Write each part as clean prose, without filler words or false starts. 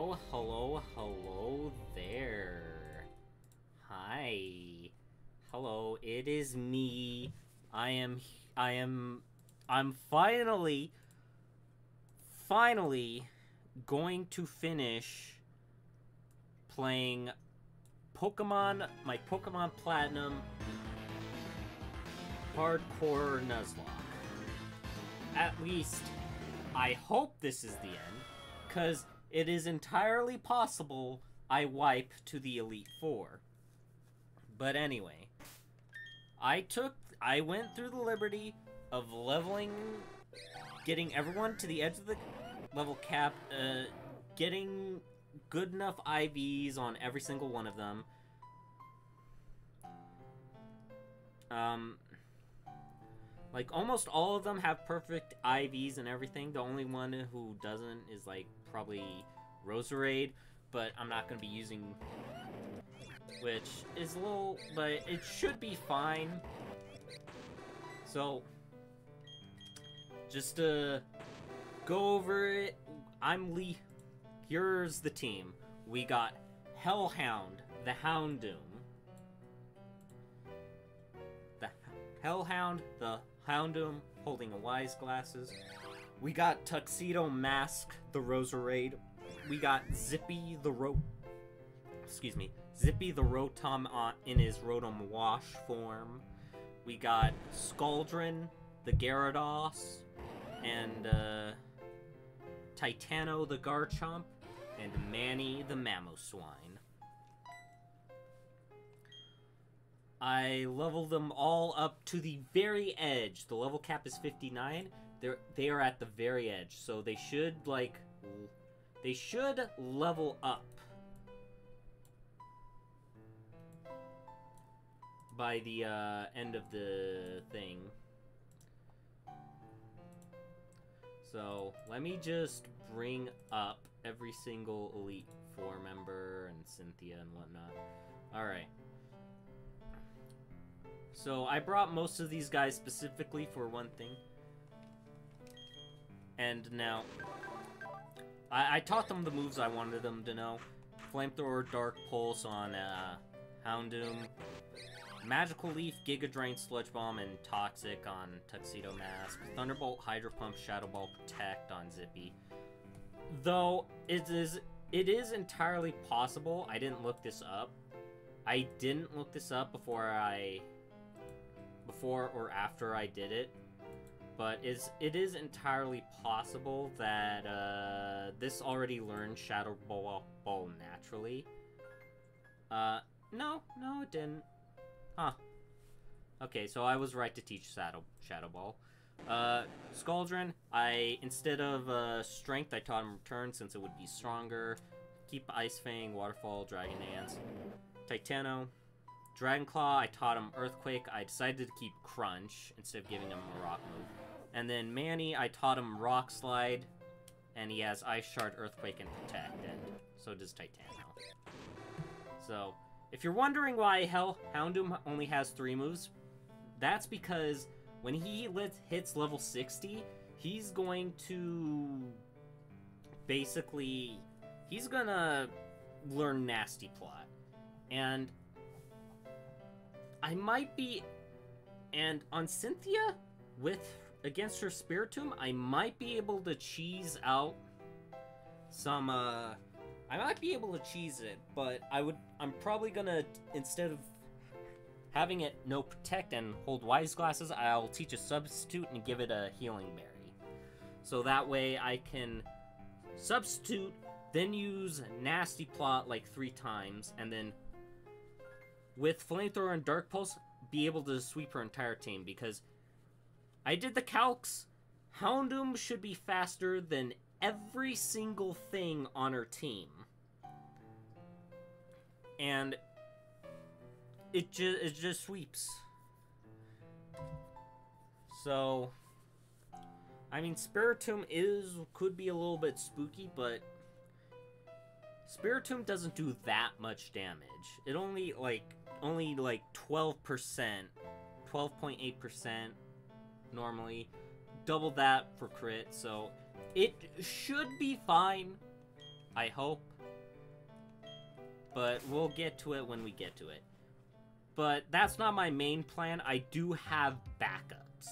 Hello there. Hi. Hello, it is me. I'm finally going to finish playing my Pokemon Platinum Hardcore Nuzlocke. At least, I hope this is the end, because it is entirely possible I wipe to the Elite Four. But anyway, I went through the liberty of getting everyone to the edge of the level cap, getting good enough IVs on every single one of them. Like, almost all of them have perfect IVs and everything. The only one who doesn't is, like, probably Roserade, but I'm not going to be using... Which is a little... But it should be fine. So, just to go over it, I'm Lee. Here's the team. We got Hellhound, the Houndoom. The Hellhound, the Houndoom, holding a wise glasses. We got Tuxedo Mask, the Roserade. We got Zippy the Rotom in his Rotom Wash form. We got Scaldrin, the Gyarados, and Titano, the Garchomp, and Manny, the Mamoswine. I leveled them all up to the very edge. The level cap is 59. They are at the very edge, so they should level up by the end of the thing. So let me just bring up every single Elite Four member and Cynthia and whatnot. All right. So I brought most of these guys specifically for one thing. And now, I taught them the moves I wanted them to know. Flamethrower, Dark Pulse on Houndoom. Magical Leaf, Giga Drain, Sludge Bomb, and Toxic on Tuxedo Mask. Thunderbolt, Hydro Pump, Shadow Ball, Protect on Zippy. Though, it is entirely possible, I didn't look this up. I didn't look this up before or after I did it, but it is entirely possible that this already learned Shadow Ball naturally. No, it didn't. Huh. Okay, so I was right to teach Shadow Ball. Scaldrin, instead of Strength, I taught him Return since it would be stronger. Keep Ice Fang, Waterfall, Dragon Dance. Titano. Dragonclaw, I taught him Earthquake. I decided to keep Crunch instead of giving him a Rock move. And then Manny, I taught him Rock Slide, and he has Ice Shard, Earthquake, and Protect, and so does Titano. So, if you're wondering why Houndoom only has 3 moves, that's because when he hits level 60, he's going to... Basically, he's gonna learn Nasty Plot. And I might be... And on Cynthia, against her Spiritomb, I might be able to cheese out some, I might be able to cheese it, but I'm probably gonna, instead of having it no Protect and hold Wise Glasses, I'll teach a Substitute and give it a Healing Berry. So that way I can Substitute, then use Nasty Plot like 3 times, and then with Flamethrower and Dark Pulse, be able to sweep her entire team, because I did the calcs. Houndoom should be faster than every single thing on her team. And it just sweeps. So, I mean, Spiritomb could be a little bit spooky, but Spiritomb doesn't do that much damage. It only like 12%, 12.8% normally. Double that for crit, so it should be fine, I hope. but we'll get to it when we get to it. But that's not my main plan. I do have backups.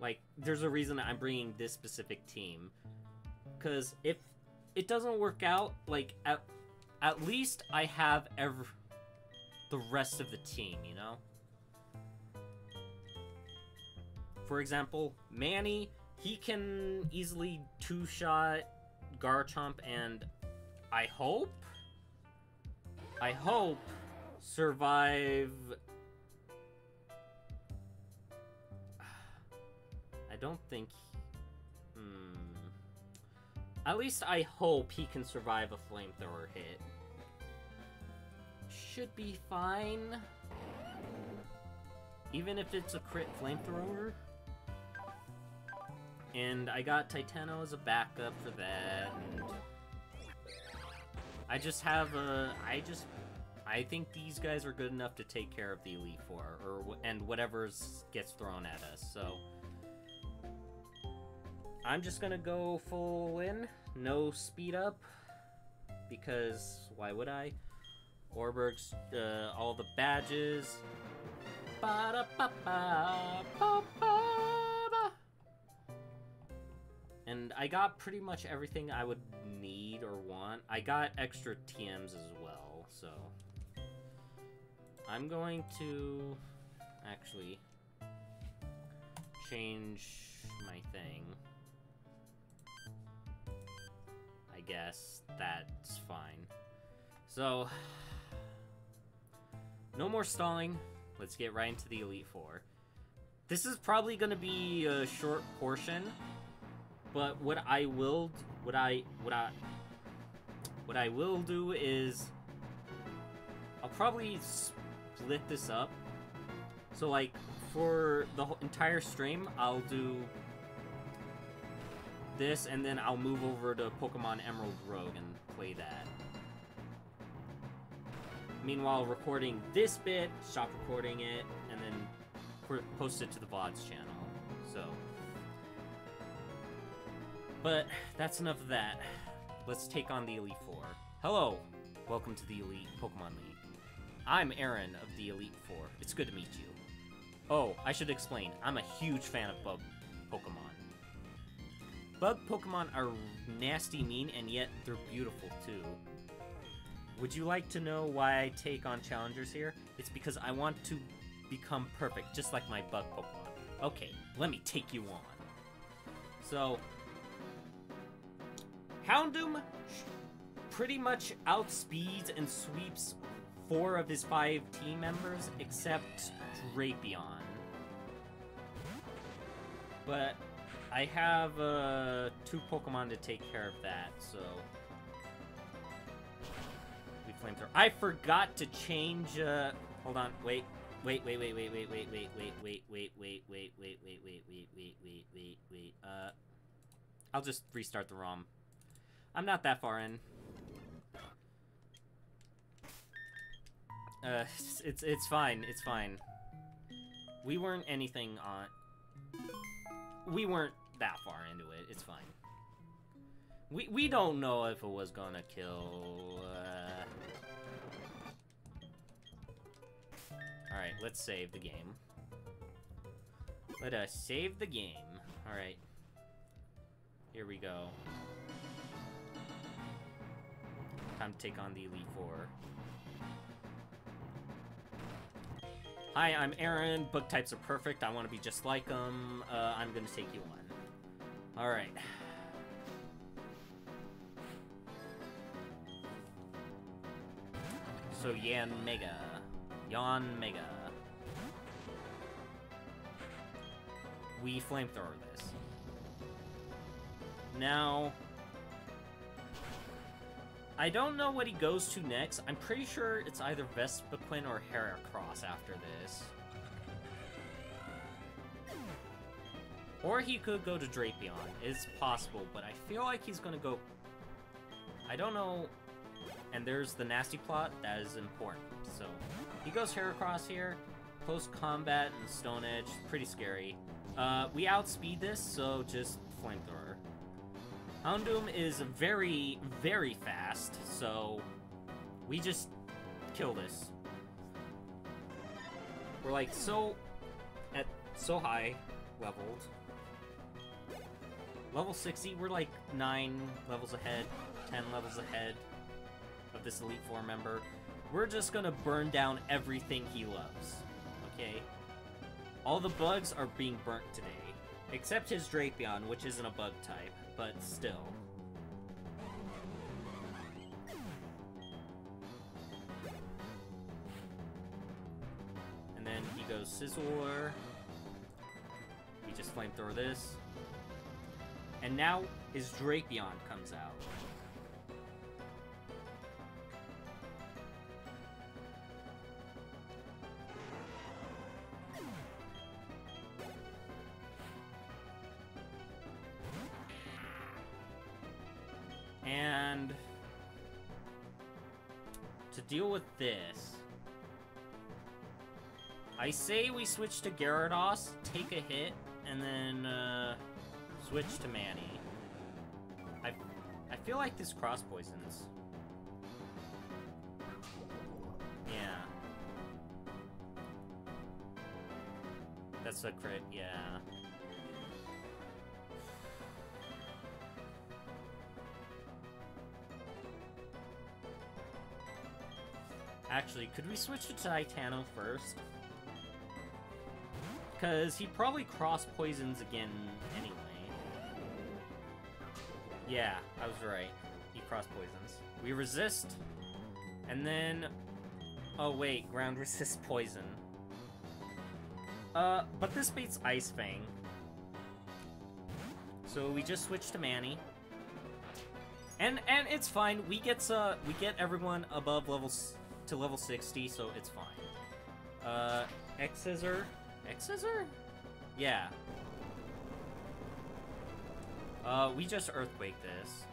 Like, there's a reason I'm bringing this specific team. Because if it doesn't work out, like, at least I have the rest of the team, you know? For example, Manny, he can easily two-shot Garchomp and I hope survive. I don't think. At least I hope he can survive a flamethrower hit. Should be fine. Even if it's a crit flamethrower. And I got Titano as a backup for that. And I just have a... I think these guys are good enough to take care of the Elite Four, and whatever gets thrown at us, so... I'm just gonna go full in, no speed up, because why would I? Orberg's, all the badges... And I got pretty much everything I would need or want. I got extra TMs as well, so... I'm going to actually change my thing. I guess that's fine. So, no more stalling. Let's get right into the Elite Four. This is probably going to be a short portion, but what I will do is I'll probably split this up. So like for the entire stream, I'll do this, and then I'll move over to Pokemon Emerald Rogue and play that. Meanwhile, recording this bit, stop recording it, and then post it to the VODs channel. So, but that's enough of that. Let's take on the Elite Four. Hello, welcome to the Elite Pokemon League. I'm Aaron of the Elite Four. It's good to meet you. Oh, I should explain. I'm a huge fan of bug Pokemon. Bug Pokemon are nasty mean, and yet they're beautiful too. Would you like to know why I take on challengers here? It's because I want to become perfect, just like my bug Pokemon. Okay, let me take you on. So, Houndoom pretty much outspeeds and sweeps 4 of his 5 team members, except Drapion. But I have 2 Pokemon to take care of that, so... We flamethrower. I forgot to change, hold on, wait. I'll just restart the ROM. I'm not that far in. It's fine, it's fine. We weren't that far into it, it's fine. We don't know if it was gonna kill, Alright, let's save the game. Let us save the game. Alright. Here we go. Time to take on the Elite Four. Hi, I'm Aaron. Bug types are perfect. I want to be just like them. I'm gonna take you on. Alright. So, Yan Mega. We flamethrower this. Now, I don't know what he goes to next. I'm pretty sure it's either Vespiquen or Heracross after this. Or he could go to Drapion. It's possible, but I feel like he's gonna go... I don't know... And there's the Nasty Plot. That is important. So, he goes Heracross here. Close combat and Stone Edge. Pretty scary. We outspeed this, so just Flamethrower. Houndoom is very, very fast, so we just kill this. We're like so high leveled. Level 60, we're like 9 levels ahead, 10 levels ahead of this Elite Four member. We're just gonna burn down everything he loves, okay? All the bugs are being burnt today, except his Drapion, which isn't a bug type, but still. And then he goes Scizor. We just flamethrower this. And now his Drapion comes out. And to deal with this, I say we switch to Gyarados, take a hit, and then switch to Manny. I feel like this cross poisons. Yeah. That's a crit, yeah. Actually, could we switch to Titano first? Because he probably cross poisons again anyway. Yeah, I was right. He cross poisons. We resist. And then... Oh wait, ground resist poison. But this beats Ice Fang. So we just switch to Manny. And it's fine. We get everyone above to level 60, so it's fine. X-Scissor? X-Scissor? Yeah. We just Earthquake this.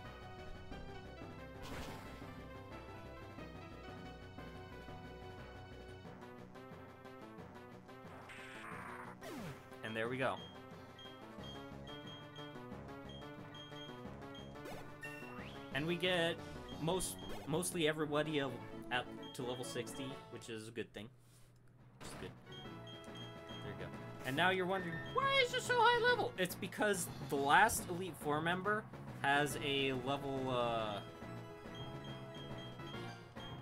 And there we go. And we get mostly everybody up to level 60, which is a good thing. Which is good. There you go. And now you're wondering, why is it so high level? It's because the last Elite Four member has a level,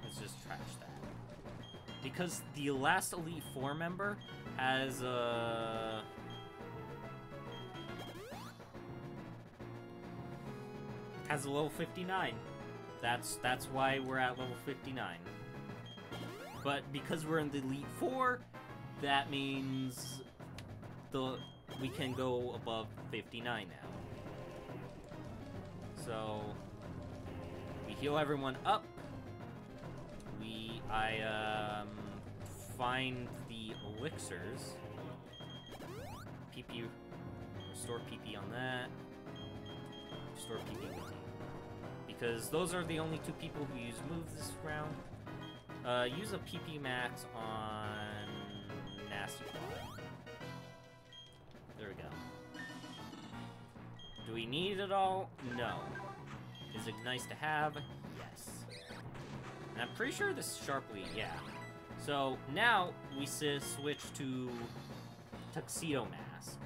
let's just trash that. Because the last Elite Four member has, has a level 59. That's why we're at level 59. But because we're in the Elite Four, that means we can go above 59 now. So we heal everyone up. I find the elixirs. PP, restore PP on that. Restore PP with you. Because those are the only two people who use moves this round. Use a PP max on Nasty Plot. There we go. Do we need it all? No. Is it nice to have? Yes. And I'm pretty sure this is Sharply, yeah. So now we switch to Tuxedo Mask.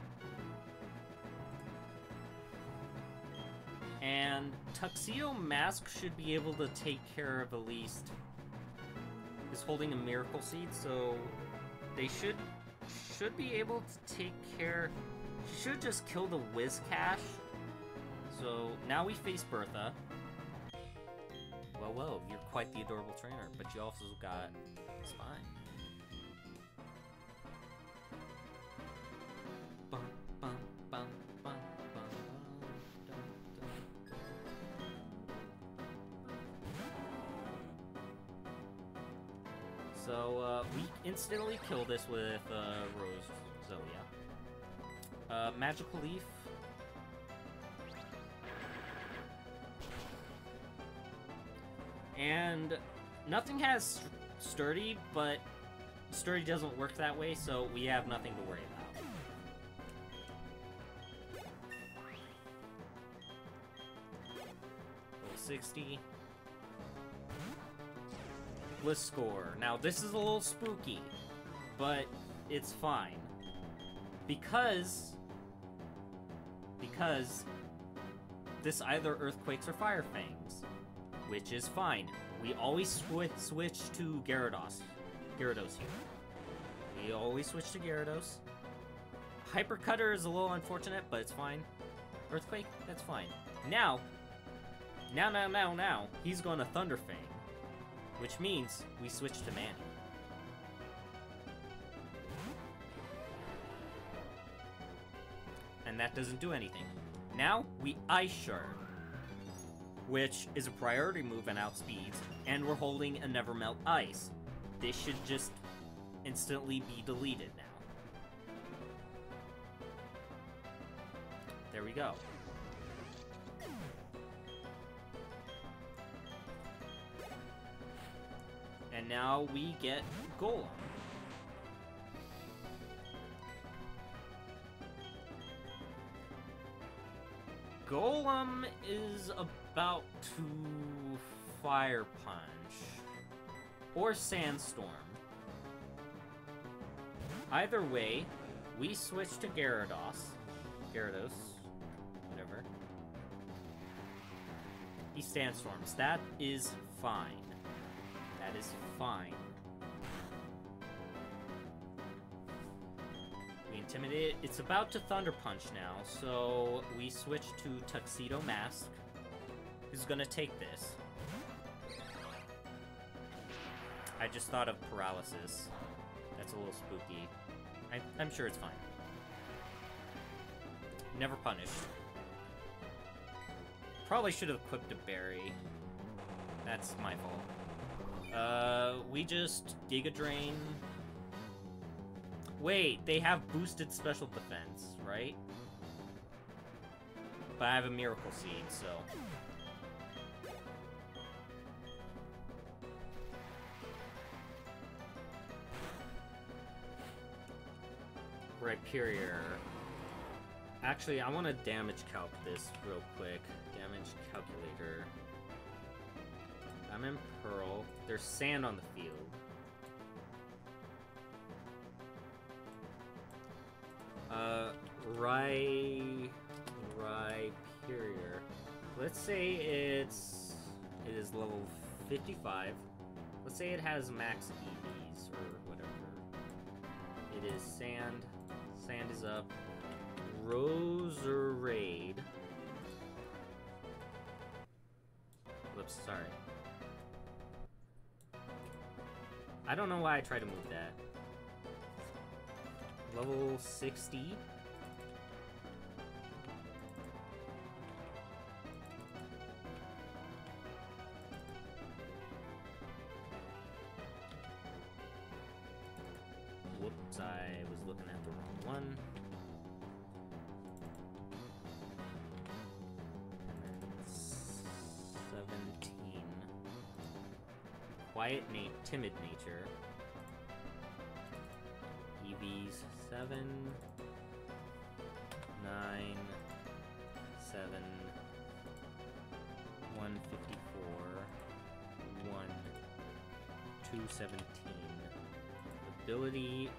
And Tuxedo Mask should be able to take care of at least... is holding a Miracle Seed, so they should be able to take care... She should just kill the Whiscash. So now we face Bertha. Whoa, you're quite the adorable trainer, but you also got Spine. Bum, bum, bum, bum, bum, dum, dum. So, we instantly kill this with Roselia. Magical Leaf. And nothing has Sturdy, but Sturdy doesn't work that way, so we have nothing to worry about. Level 60. Gliscor. Now, this is a little spooky, but it's fine. Because this either Earthquakes or Fire Fangs, which is fine. We always switch to Gyarados here. We always switch to Gyarados. Hyper Cutter is a little unfortunate, but it's fine. Earthquake, that's fine. Now, he's going to Thunder Fang, which means we switch to Manny. And that doesn't do anything. Now, we Ice Shard, which is a priority move and outspeeds, and we're holding a Never Melt Ice. This should just instantly be deleted now. There we go. And now we get Golem. Golem is about to Fire Punch or Sandstorm. Either way, we switch to Gyarados, whatever. He Sandstorms. That is fine. That is fine. We intimidate it. It's about to Thunder Punch now, so we switch to Tuxedo Mask, who's gonna take this. I just thought of Paralysis. That's a little spooky. I'm sure it's fine. Never punished. Probably should have equipped a berry. That's my fault. We just Giga Drain. Wait, they have boosted special defense, right? But I have a Miracle Seed, so... Rhyperior. Actually, I want to damage calc this real quick. Damage calculator. I'm in Pearl. There's sand on the field. Rhyperior. Let's say it is level 55. Let's say it has max EVs or whatever. It is sand. Sand is up. Roserade. Whoops, sorry. I don't know why I tried to move that. Level 60. Whoops, I was looking at the wrong one. And then 17. Timid nature. EVs 7, 9, 7, 154, 1, 217. Ability,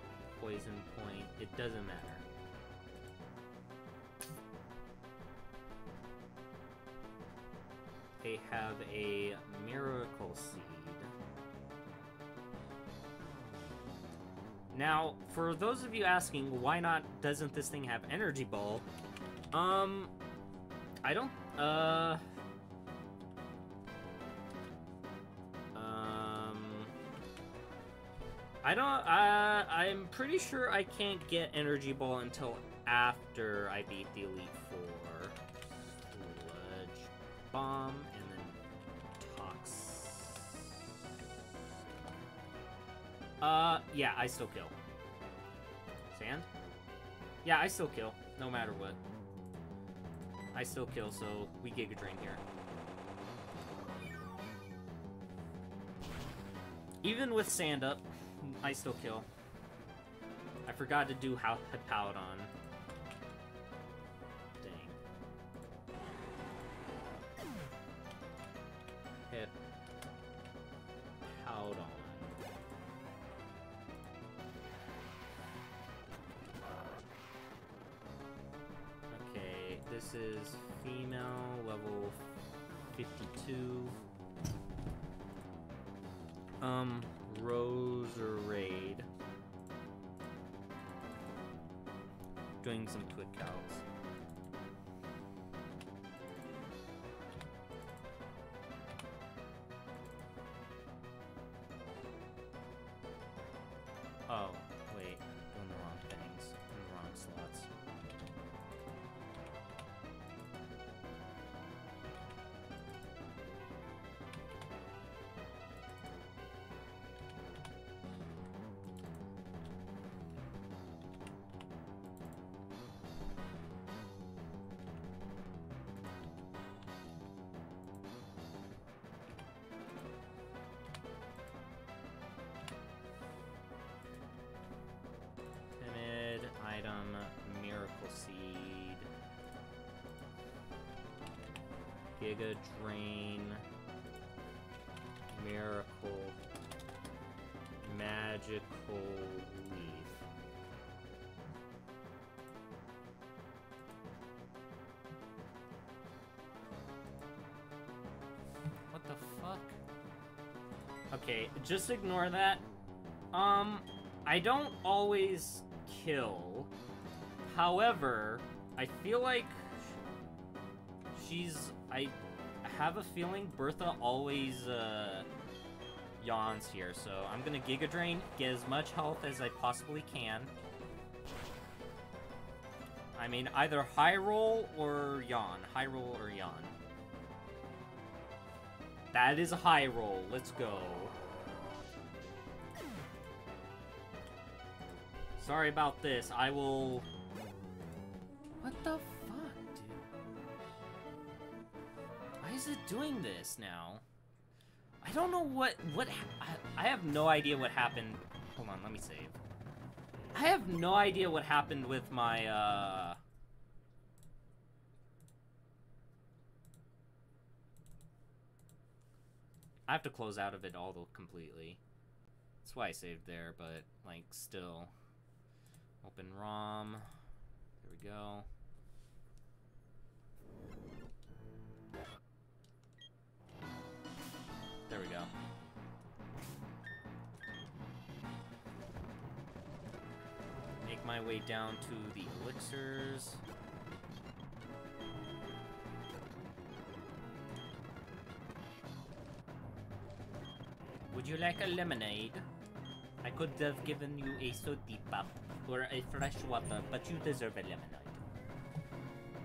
poison point, it doesn't matter. They have a Miracle Seed. Now, for those of you asking, why not doesn't this thing have Energy Ball? I don't, I'm pretty sure I can't get Energy Ball until after I beat the Elite Four. Sludge Bomb, and then Tox. Yeah, I still kill. Sand? Yeah, I still kill, no matter what. I still kill, so we Giga Drain here. Even with Sand up, I still kill. I forgot to do Hippowdon. Dang. Hippowdon. This is female, level 52. Roserade. Doing some quick counts. Oh, wait. Doing the wrong things. In the wrong slots. Item, Miracle Seed, Giga Drain, Miracle, Magical Leaf. What the fuck? Okay, just ignore that. I don't always kill. However, I feel like I have a feeling Bertha always yawns here, so I'm gonna Giga Drain, get as much health as I possibly can. I mean, either high roll or yawn. High roll or yawn. That is a high roll. Let's go. Sorry about this. I will... What the fuck, dude? Why is it doing this now? I don't know what I have no idea what happened. Hold on, let me save. I have no idea what happened with my, I have to close out of it all completely. That's why I saved there, but, like, still. Open ROM. There we go. There we go. Make my way down to the elixirs. Would you like a lemonade? I could have given you a sody pop or a fresh water, but you deserve a lemonade.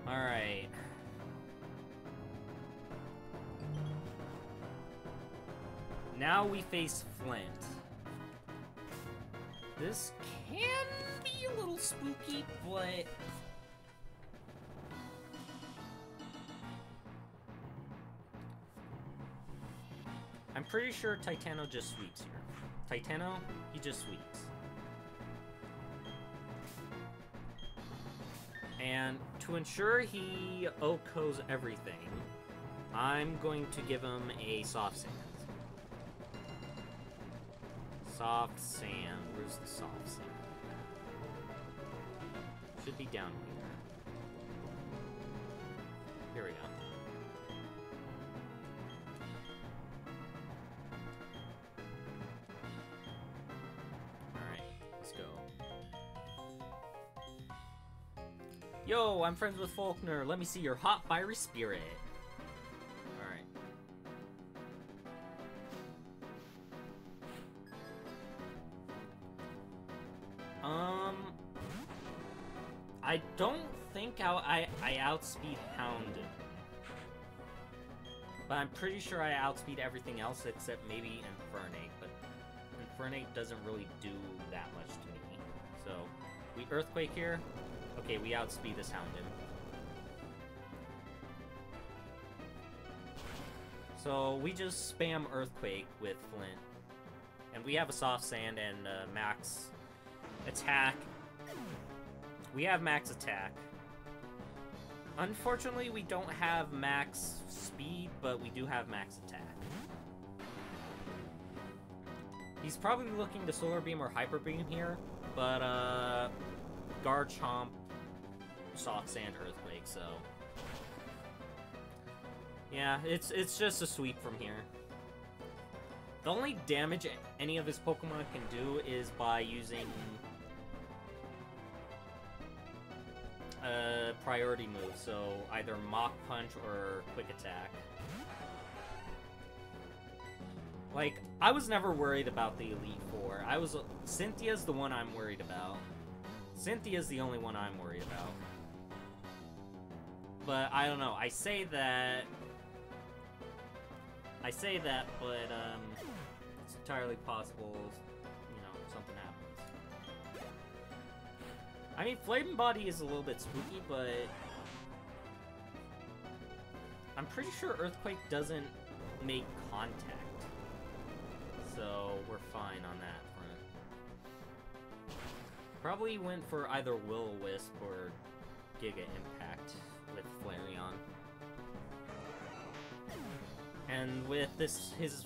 Alright. Now we face Flint. This can be a little spooky, but... I'm pretty sure Titano just sweeps here. Titano, he just sweeps. And to ensure he OHKOs everything, I'm going to give him a soft sand. Soft sand. Where's the soft sand? Should be down here. Here we go. Yo, I'm friends with Faulkner. Let me see your hot, fiery spirit. Alright. I don't think I outspeed Hounded. But I'm pretty sure I outspeed everything else except maybe Infernape. But Infernape doesn't really do that much to me. So, we Earthquake here. Okay, we outspeed this Hounded. So we just spam Earthquake with Flint. And we have a soft sand and max attack. We have max attack. Unfortunately, we don't have max speed, but we do have max attack. He's probably looking to Solar Beam or Hyper Beam here, but Garchomp, Soft Sand, Earthquake, so Yeah, it's just a sweep from here. The only damage any of his Pokemon can do is by using a priority move, so either Mach Punch or Quick Attack. Like, I was never worried about the Elite Four. Cynthia's the one I'm worried about. Cynthia's the only one I'm worried about. But, I don't know. I say that, but, it's entirely possible, you know, something happens. I mean, Flame Body is a little bit spooky, but I'm pretty sure Earthquake doesn't make contact. So, we're fine on that front. Probably went for either Will-O-Wisp or Giga Impact with Flareon. And with his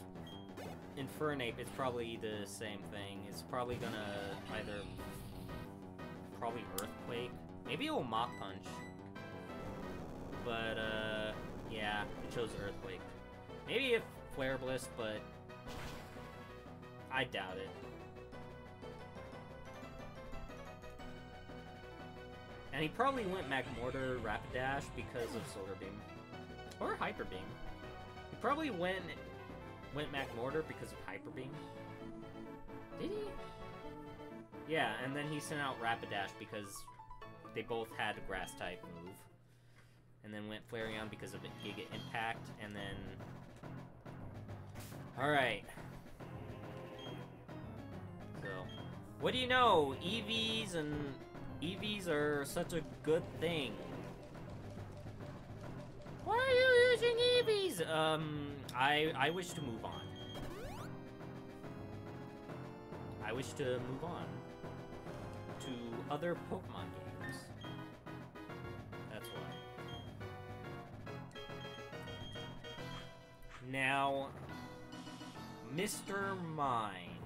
Infernape, it's probably the same thing. It's probably gonna either... Probably Earthquake. Maybe it will Mach Punch. But, yeah, it chose Earthquake. Maybe a Flare Blitz, but I doubt it. And he probably went Magmortar Rapidash because of Solar Beam. Or Hyper Beam. He probably went Magmortar because of Hyper Beam. Did he? Yeah, and then he sent out Rapidash because they both had a Grass type move. And then went Flareon because of Giga Impact, and then... Alright. So, what do you know? EVs are such a good thing. Why are you using EVs? I wish to move on. I wish to move on to other Pokemon games. That's why. Now, Mr. Mime.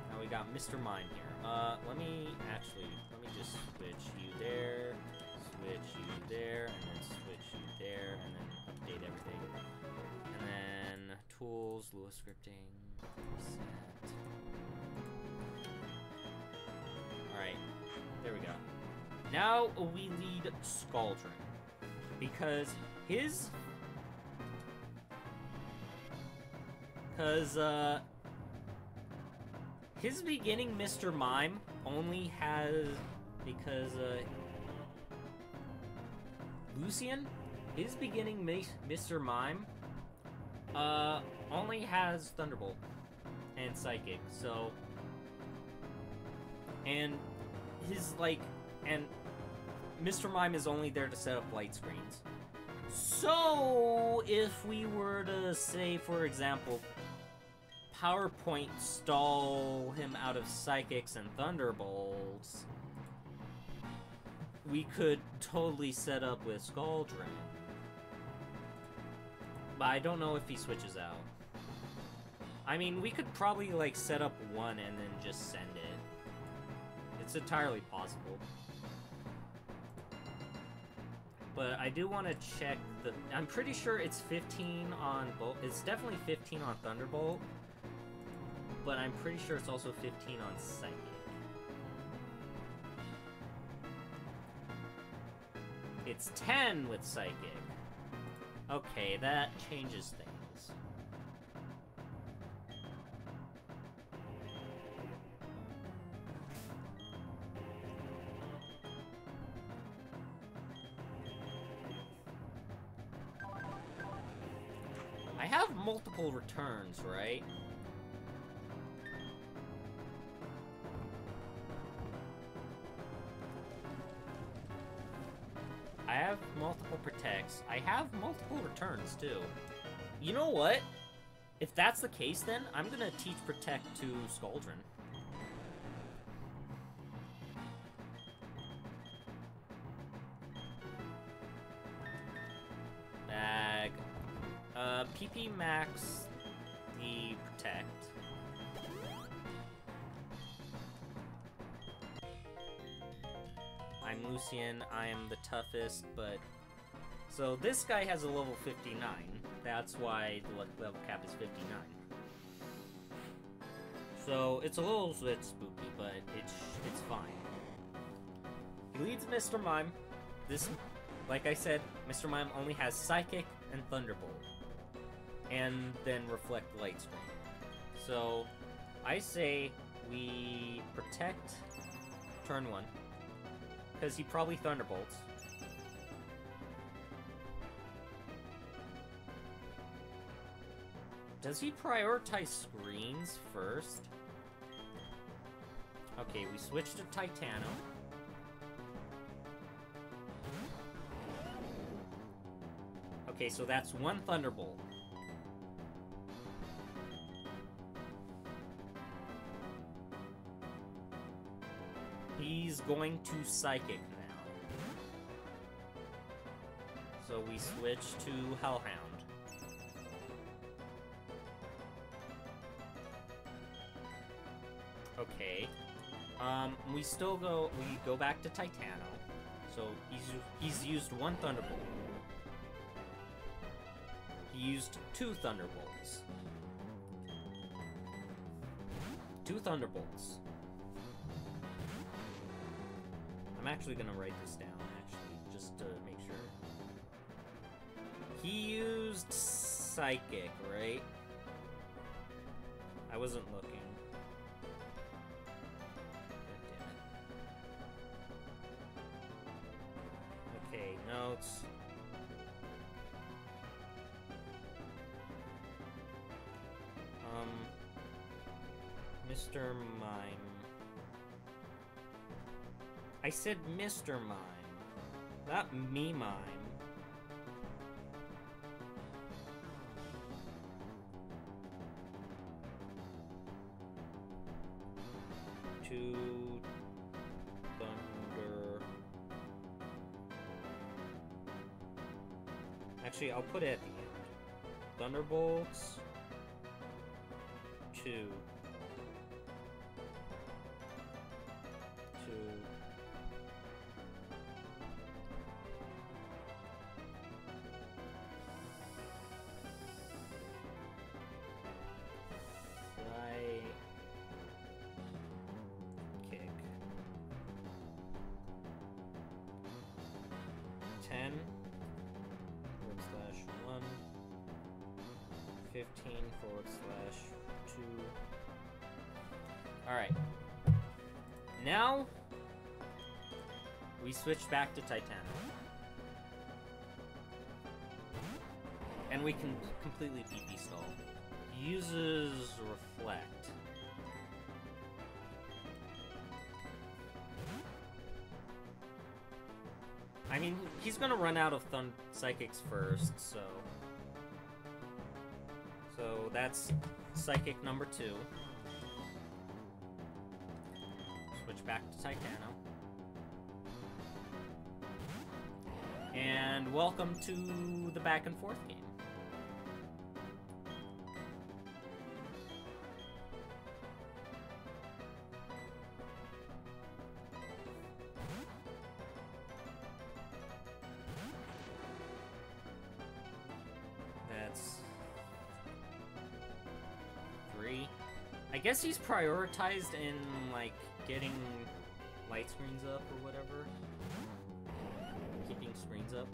Now we got Mr. Mime here. Let me just switch you there, switch you there, and then switch you there, and then update everything. And then tools, Lua scripting, reset. Alright, there we go. Now we lead Scaldron. Because his beginning Mr. Mime only has, because, Lucian, his beginning Mr. Mime, only has Thunderbolt and Psychic, so, and Mr. Mime is only there to set up light screens. So, if we were to say, for example, PowerPoint stall him out of Psychics and Thunderbolts, we could totally set up with Scaldron. But I don't know if he switches out. I mean, we could probably, like, set up one and then just send it. It's entirely possible. But I do want to check the... I'm pretty sure it's 15 on both. It's definitely 15 on Thunderbolt. But I'm pretty sure it's also 15 on Psychic. It's 10 with Psychic. Okay, that changes things. I have multiple returns, right? I have multiple protects. I have multiple returns, too. You know what? If that's the case, then I'm gonna teach Protect to Scaldron. Bag. PP Max the Protect. I'm Lucian, I am the toughest, but... So this guy has a level 59. That's why the level cap is 59. So it's a little bit spooky, but it's fine. He leads Mr. Mime. This, like I said, Mr. Mime only has Psychic and Thunderbolt. And then Reflect Light Screen. So I say we protect turn 1. Because he probably Thunderbolts. Does he prioritize screens first? Okay, we switch to Titano. Okay, so that's 1 Thunderbolt. He's going to Psychic now. So we switch to Hellhound. Okay. We go back to Titano. So he's used 1 Thunderbolt. He used 2 Thunderbolts. 2 Thunderbolts. I'm actually gonna write this down, just to make sure. He used Psychic, right? I wasn't looking. God damn it. Okay, notes. Mr. Mime. I said Mr. Mime, not me Mime. To Thunder. Actually, I'll put it at the end. Thunderbolts. 2. Alright. Now, we switch back to Titano. And we can completely PP stall. He uses Reflect. I mean, he's gonna run out of Psychics first, so... So that's Psychic number 2. Switch back to Titano. And welcome to the back and forth game. That's 3. I guess he's prioritized in, like, getting light screens up or whatever. Keeping screens up.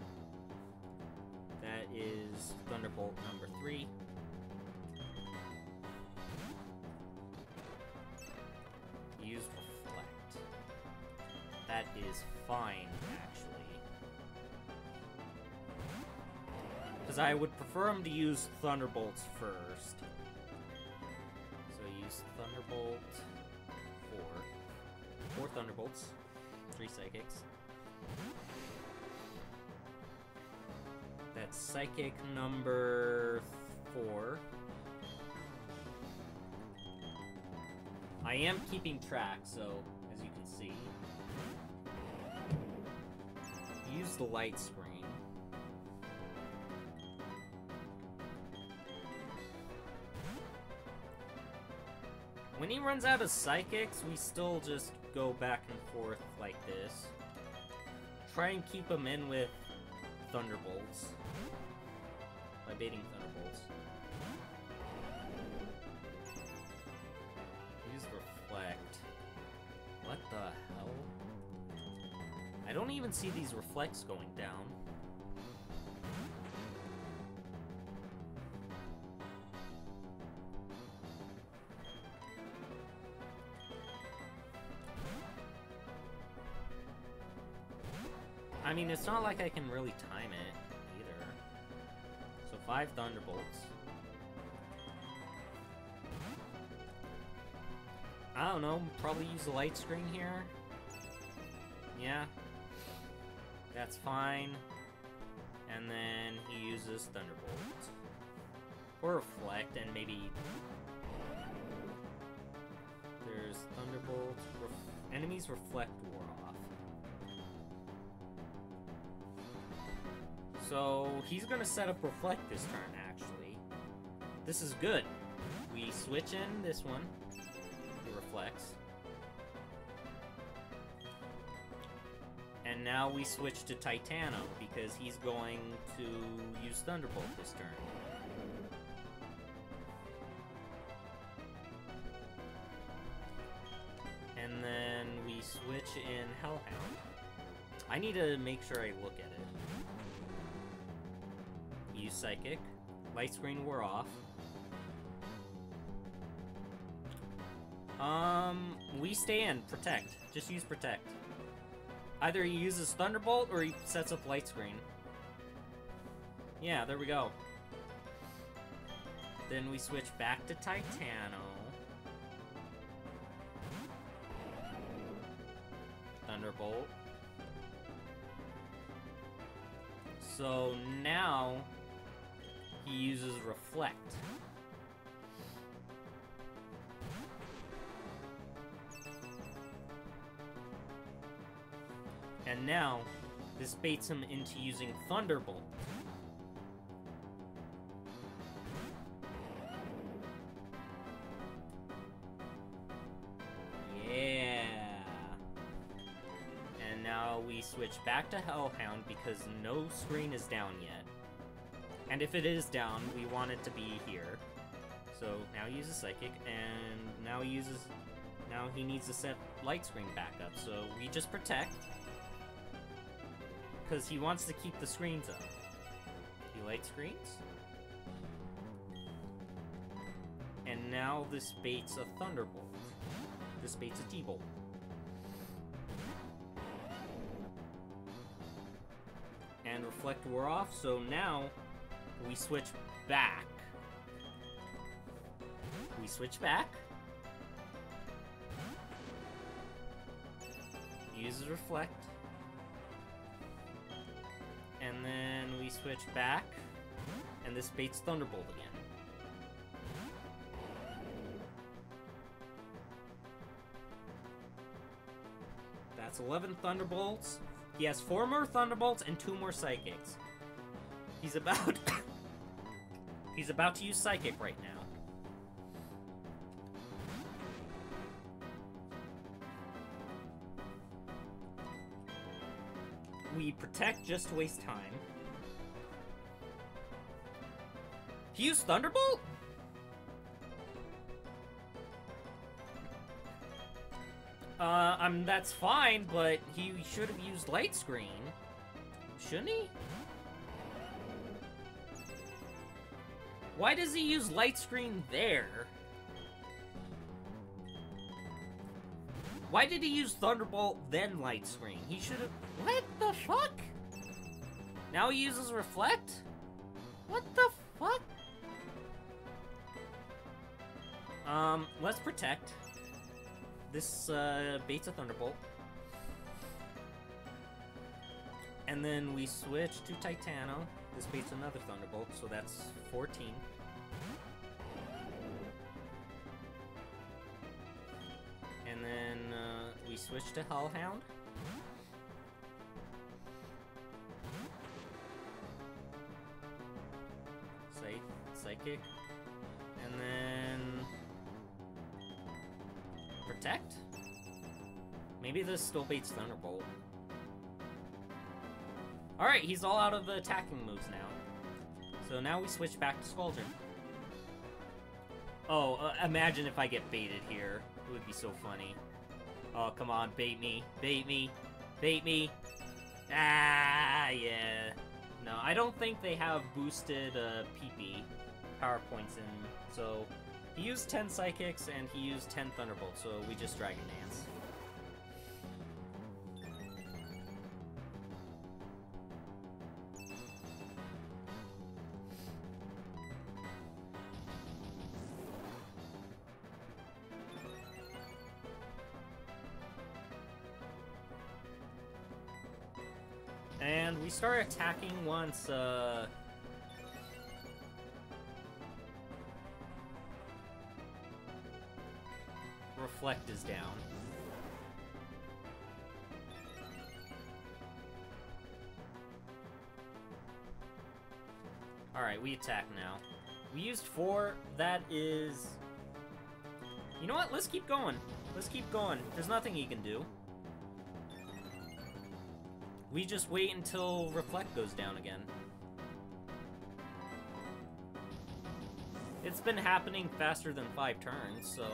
That is Thunderbolt number 3. Used Reflect. That is fine, actually. Because I would prefer him to use Thunderbolts first. So use Thunderbolt 4. 4 Thunderbolts. 3 Psychics. That's Psychic number 4. I am keeping track, so as you can see. Use the light screen. When he runs out of Psychics, we still just go back and forth like this. try and keep him in with Thunderbolts. By baiting Thunderbolts. Use Reflect. What the hell? I don't even see these Reflects going down. I mean, it's not like I can really time it, either. So 5 Thunderbolts. I don't know, probably use the light screen here. Yeah. That's fine. And then he uses Thunderbolt. Or Reflect, and maybe... There's Thunderbolt. Enemies Reflect wore off. So, he's gonna set up Reflect this turn, actually. This is good. We switch in this one. He reflects. And now we switch to Titano, because he's going to use Thunderbolt this turn. And then we switch in Hellhound. I need to make sure I look at it. Use Psychic. Light screen wore off. We stay in. Protect. Just use Protect. Either he uses Thunderbolt or he sets up Light Screen. Yeah, there we go. Then we switch back to Titano. Thunderbolt. So now he uses Reflect. And now, this baits him into using Thunderbolt. Yeah. And now we switch back to Hellhound because no screen is down yet. And if it is down, we want it to be here. So now he uses Psychic, and now he uses... Now he needs to set Light Screen back up, so we just Protect. Because he wants to keep the screens up. He light screens. And now this baits a Thunderbolt. This baits a T-Bolt. And Reflect wore off, so now we switch back. We switch back. He uses Reflect. And then we switch back, and this baits Thunderbolt again. That's 11 Thunderbolts. He has 4 more Thunderbolts and 2 more Psychics. He's about... He's about to use Psychic right now. We Protect just to waste time. He used Thunderbolt? That's fine, but he should have used Light Screen. Shouldn't he? Why does he use Light Screen there? Why did he use Thunderbolt, then Light Screen? He should have... What the fuck? Now he uses Reflect? What the fuck? Let's Protect. This, baits a Thunderbolt. And then we switch to Titano. This baits another Thunderbolt, so that's 14. And then, we switch to Hellhound. Psychic. And then... Protect? Maybe this still baits Thunderbolt. Alright, he's all out of the attacking moves now. So now we switch back to Squaldron. Oh, imagine if I get baited here. It would be so funny. Oh, come on, bait me. Bait me. Bait me. Ah, yeah. No, I don't think they have boosted PP power points in. So he used 10 Psychics and he used 10 Thunderbolts, so we just Dragon Dance. And we start attacking once, Reflect is down. Alright, we attack now. We used 4, that is... You know what, let's keep going. Let's keep going. There's nothing he can do. We just wait until Reflect goes down again. It's been happening faster than 5 turns, so...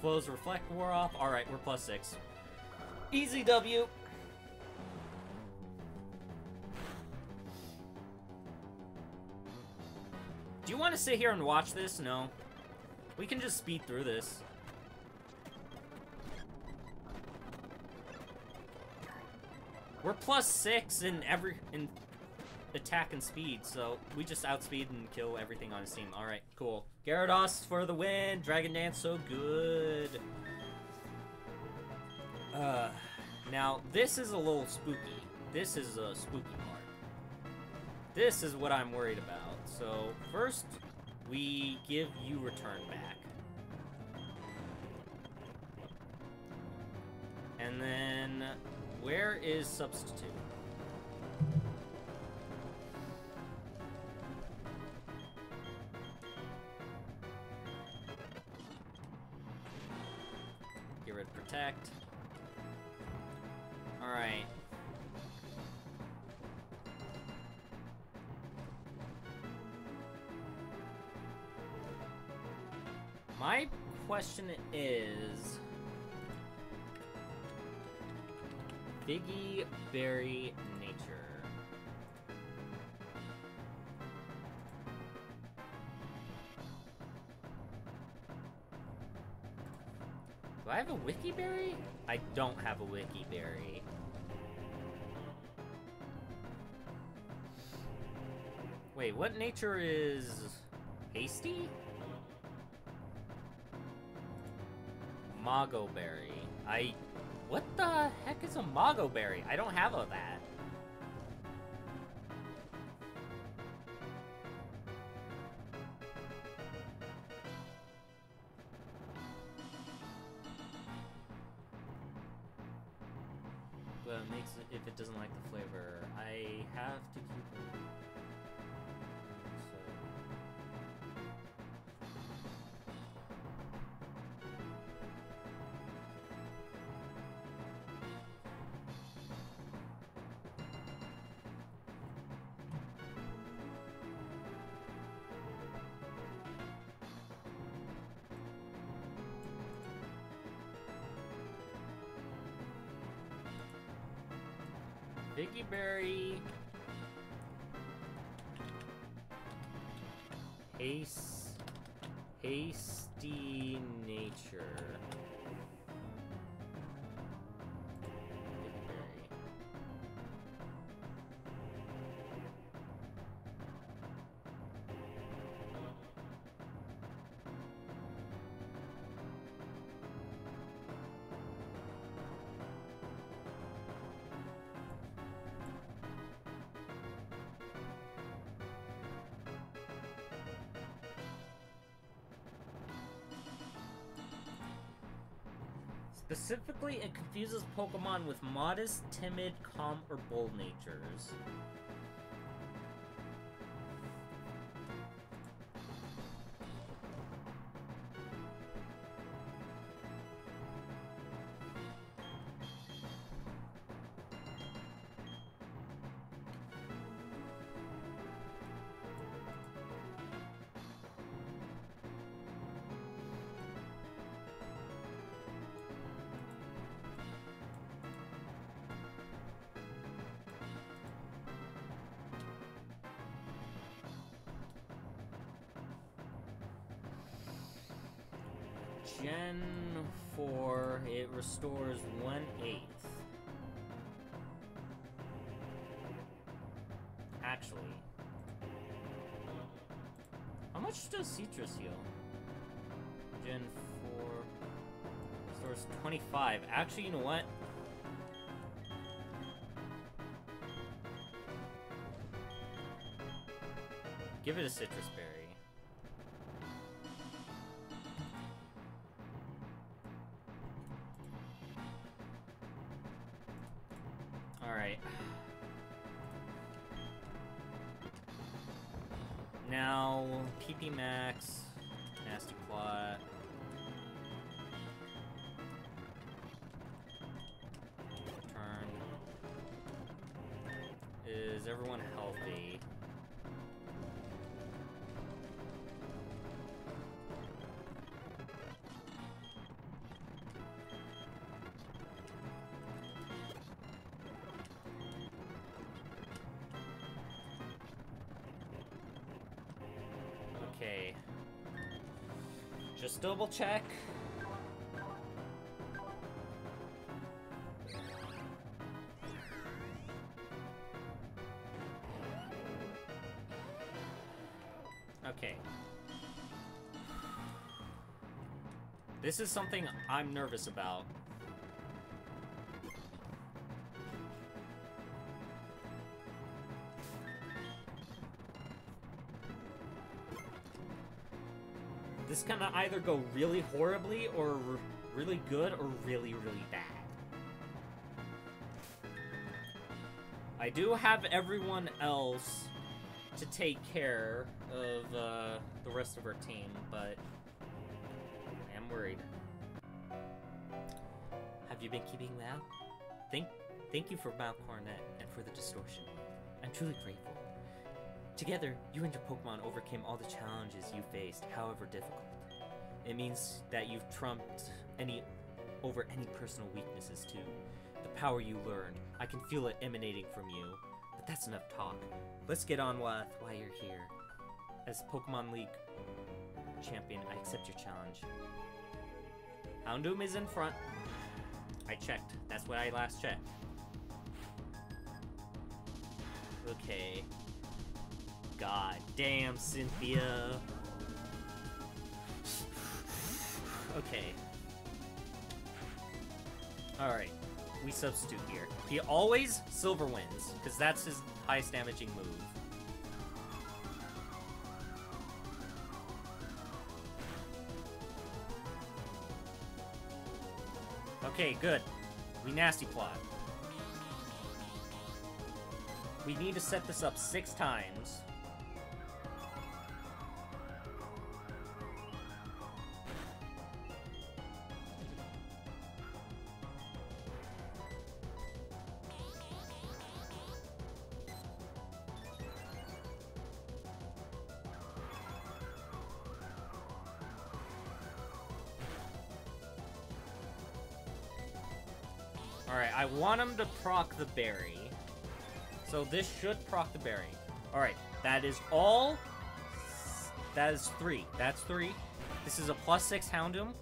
Flow's Reflect wore off. Alright, we're +6. Easy W. Do you want to sit here and watch this? No. We can just speed through this. We're +6 in attack and speed, so we just outspeed and kill everything on his team. Alright, cool. Gyarados for the win! Dragon Dance so good! Now, this is a little spooky. This is a spooky part. This is what I'm worried about. So, first, we give you return back. And then, where is substitute? Get rid of protect. Alright. My question is... Biggie Berry Nature. Do I have a Wiki Berry? I don't have a Wiki Berry. Wait, what nature is hasty? Mago Berry. What the heck is a Mago Berry? I don't have a that. But it makes it, if it doesn't like the flavor, I have to keep it. Biggie Berry. Hasty nature. Biggie Berry. Specifically, it confuses Pokemon with modest, timid, calm, or bold natures. Gen 4, it restores 1/8. Actually, how much does Citrus heal? Gen 4 restores 25. Actually, you know what? Give it a Citrus Berry. Alright. Now, PP Max, Nasty Plot. Turn. Is everyone healthy? Okay. Just double check. Okay. This is something I'm nervous about. This can either go really horribly, or really good, or really, really bad. I do have everyone else to take care of the rest of our team, but I am worried. Have you been keeping well? Thank you for Mount Coronet and for the distortion. I'm truly grateful. Together, you and your Pokemon overcame all the challenges you faced, however difficult. It means that you've trumped over any personal weaknesses too. The power you learned, I can feel it emanating from you. But that's enough talk. Let's get on with why you're here. As Pokemon League champion, I accept your challenge. Houndoom is in front. I checked. That's what I last checked. Okay. God damn, Cynthia. Okay. Alright. We substitute here. He always silver wins, because that's his highest damaging move. Okay, good. We nasty plot. We need to set this up 6 times. Alright, I want him to proc the berry. So this should proc the berry. Alright, that is all. That is 3. That's 3. This is a +6 Houndoom.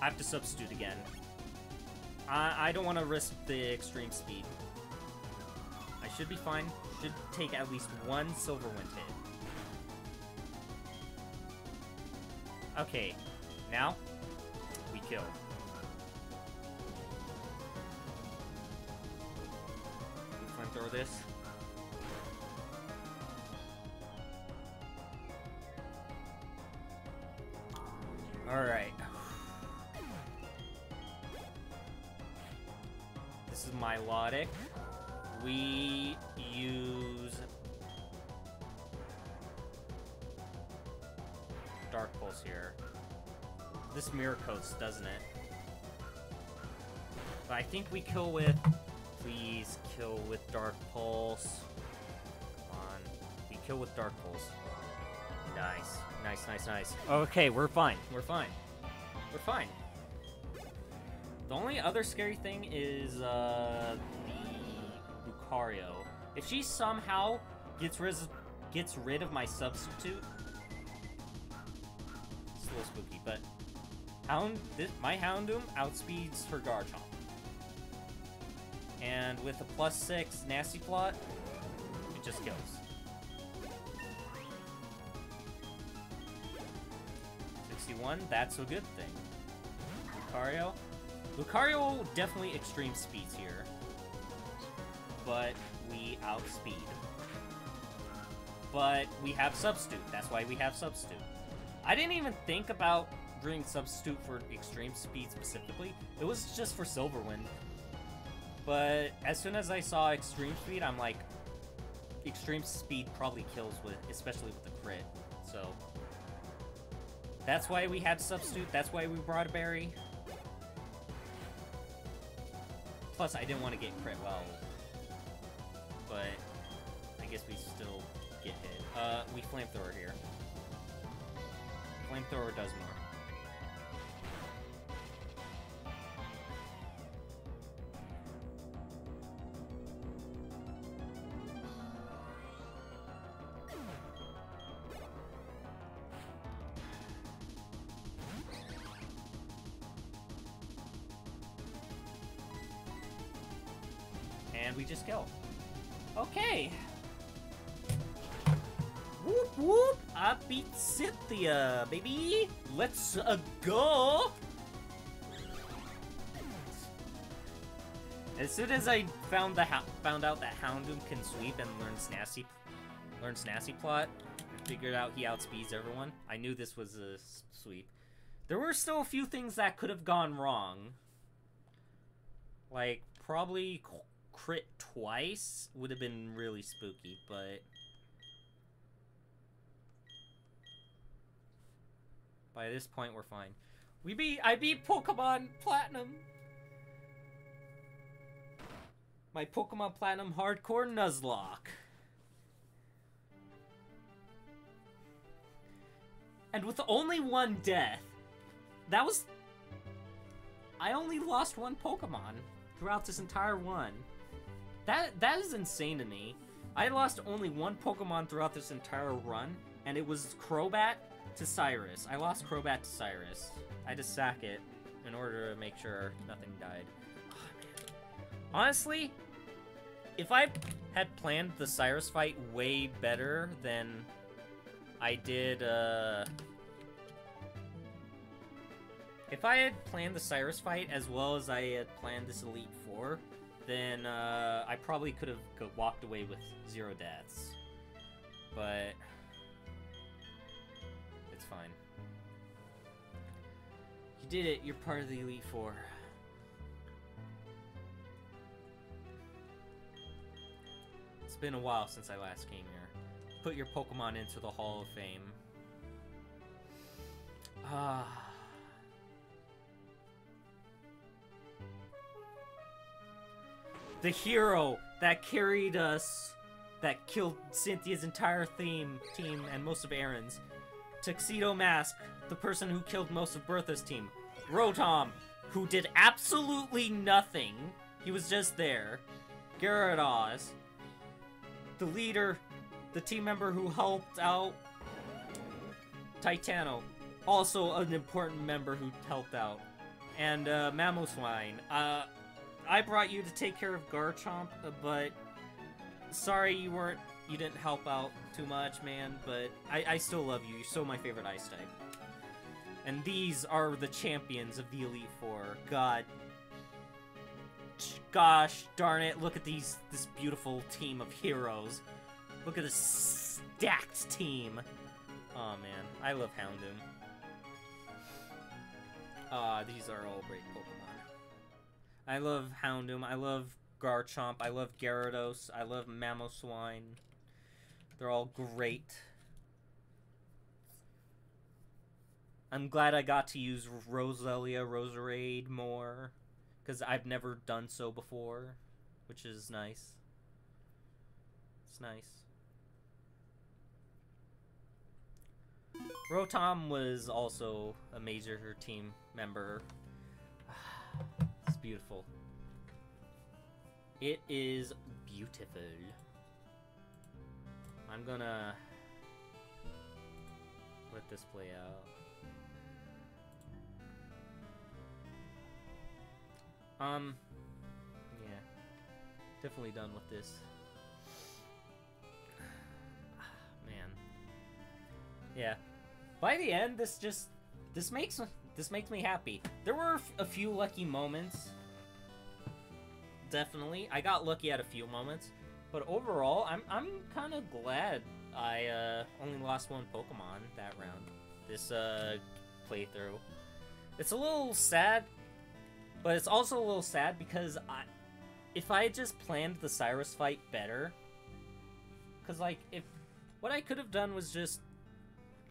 I have to substitute again. I don't want to risk the extreme speed. I should be fine. Should take at least 1 Silver Wind hit. Okay, now we kill. flamethrower this. Alright. This is Milotic. We use Dark Pulse here. This mirror coats, doesn't it? But I think we kill with... Please kill with Dark Pulse. Come on. We kill with Dark Pulse. Nice. Nice, nice, nice. Okay, we're fine. We're fine. We're fine. The only other scary thing is, the Lucario. If she somehow gets rid of my substitute... It's a little spooky, but... my Houndoom outspeeds her Garchomp. And with a +6 Nasty Plot, it just kills. 61, that's a good thing. Lucario. Lucario definitely extreme speeds here. But we outspeed. But we have Substitute. That's why we have Substitute. I didn't even think about bringing Substitute for extreme speed specifically. It was just for Silverwind. But as soon as I saw extreme speed, I'm like, extreme speed probably kills with, especially with the crit. So that's why we had Substitute. That's why we brought a berry. Plus, I didn't want to get crit well. But I guess we still get hit. We Flamethrower here. Flamethrower does more. And we just kill. Okay. Whoop whoop! I beat Cynthia, baby. Let's go. As soon as I found out that Houndoom can sweep and learns Nasty Plot, and figured out he outspeeds everyone, I knew this was a sweep. There were still a few things that could have gone wrong. Like, probably crit twice would have been really spooky, but by this point we're fine. I beat Pokemon Platinum. My Pokemon Platinum Hardcore Nuzlocke. And with only one death, that was... I only lost one Pokemon throughout this entire run. That is insane to me. I lost only one Pokemon throughout this entire run, and it was Crobat to Cyrus. I lost Crobat to Cyrus. I had to sack it in order to make sure nothing died. Oh, man. Honestly, if I had planned the Cyrus fight way better than I did, if I had planned the Cyrus fight as well as I had planned this Elite Four, then I probably could have walked away with 0 deaths. But it's fine. You did it. You're part of the Elite Four. It's been a while since I last came here. Put your Pokemon into the Hall of Fame. Ah. The hero that carried us, that killed Cynthia's entire team and most of Aaron's. Tuxedo Mask, the person who killed most of Bertha's team. Rotom, who did absolutely nothing. He was just there. Gyarados, the leader, the team member who helped out. Titano, also an important member who helped out. And Mamoswine. I brought you to take care of Garchomp, but sorry you didn't help out too much, man, but I still love you. You're still my favorite Ice type. And these are the champions of the Elite Four. gosh, darn it, look at this beautiful team of heroes. Look at this stacked team. Oh man, I love Houndoom. These are all great Pokemon. I love Houndoom, I love Garchomp, I love Gyarados, I love Mamoswine. They're all great. I'm glad I got to use Roselia, Roserade more, because I've never done so before, which is nice. It's nice. Rotom was also a major team member. It's beautiful. It is beautiful. I'm gonna let this play out. Yeah. Definitely done with this. Man. Yeah. By the end, this makes me happy. There were a few lucky moments. Definitely. I got lucky at a few moments. But overall, I'm kind of glad I only lost one Pokemon that round. This playthrough. It's a little sad, but it's also a little sad because if I had just planned the Cyrus fight better, because like what I could have done was just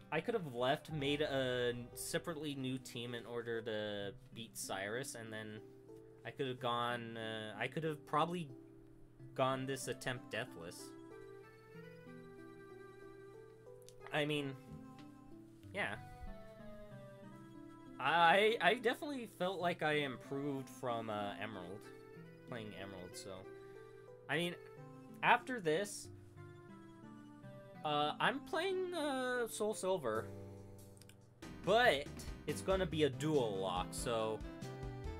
I could have made a separately new team in order to beat Cyrus, and then I could have gone. I could have probably gone this attempt deathless. I mean, yeah. I definitely felt like I improved from Emerald, playing Emerald, so... I mean, after this, I'm playing Soul Silver, but it's gonna be a dual lock, so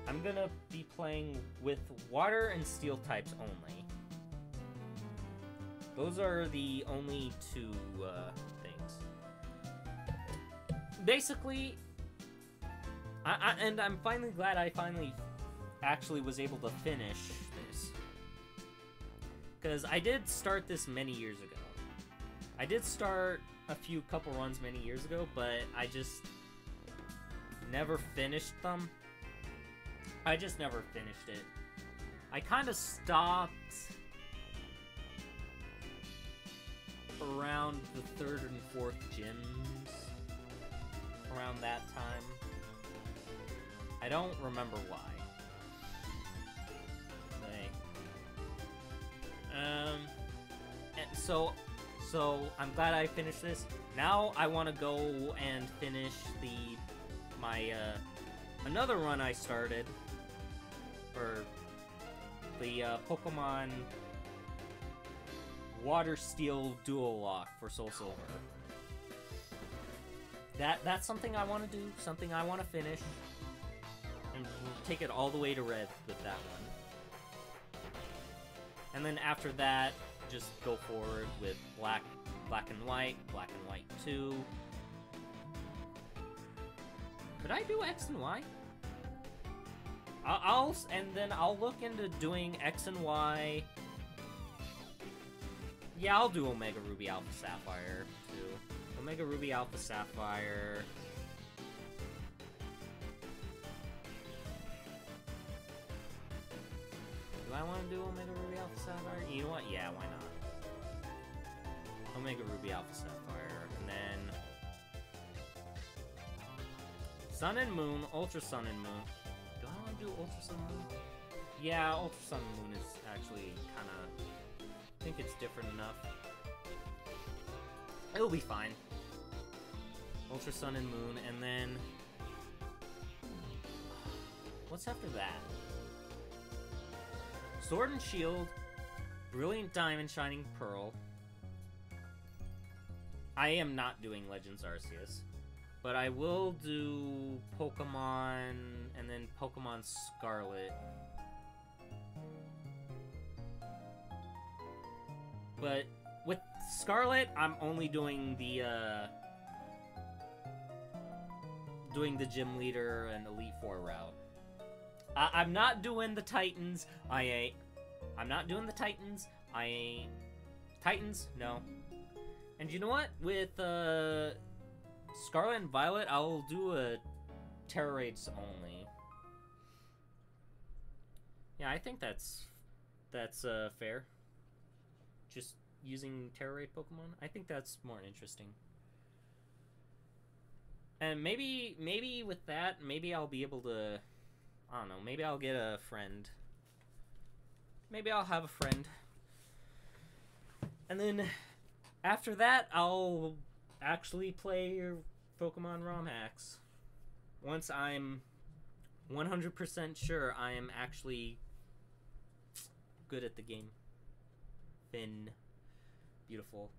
I'm gonna be playing with Water and Steel types only. Those are the only two things. Basically, I'm finally glad I actually was able to finish this. Because I did start this many years ago. I did start a couple runs many years ago, but I just never finished them. I just never finished it. I kind of stopped around the 3rd and 4th gyms. Around that time. I don't remember why. And so I'm glad I finished this. Now I want to go and finish my another run I started for the Pokemon Water Steel Dual Lock for Soul Silver. That's something I want to do, something I want to finish, and we'll take it all the way to red with that one. And then after that, just go forward with Black and White 2. Could I do X and Y? I'll look into doing X and Y. Yeah, I'll do Omega Ruby Alpha Sapphire too. Omega Ruby Alpha Sapphire. Do I want to do Omega Ruby Alpha Sapphire? You know what? Yeah, why not? Omega Ruby Alpha Sapphire, and then Sun and Moon, Ultra Sun and Moon. Do I want to do Ultra Sun and Moon? Yeah, Ultra Sun and Moon is actually kind of... I think it's different enough. It'll be fine. Ultra Sun and Moon, and then... What's after that? Sword and Shield, Brilliant Diamond, Shining Pearl. I am not doing Legends Arceus, but I will do Pokemon, and then Pokemon Scarlet. But with Scarlet, I'm only doing the Gym Leader and Elite Four route. I'm not doing the Titans. I'm not doing the Titans. I ain't... Titans? No. And you know what? With Scarlet and Violet, I'll do a Terra Raids only. Yeah, I think that's fair. Just using Terra Raid Pokemon. I think that's more interesting. And maybe with that, maybe I'll be able to, I don't know, maybe I'll get a friend. Maybe I'll have a friend. And then after that, I'll actually play Pokemon ROM hacks. Once I'm 100% sure I am actually good at the game. Finn. Beautiful.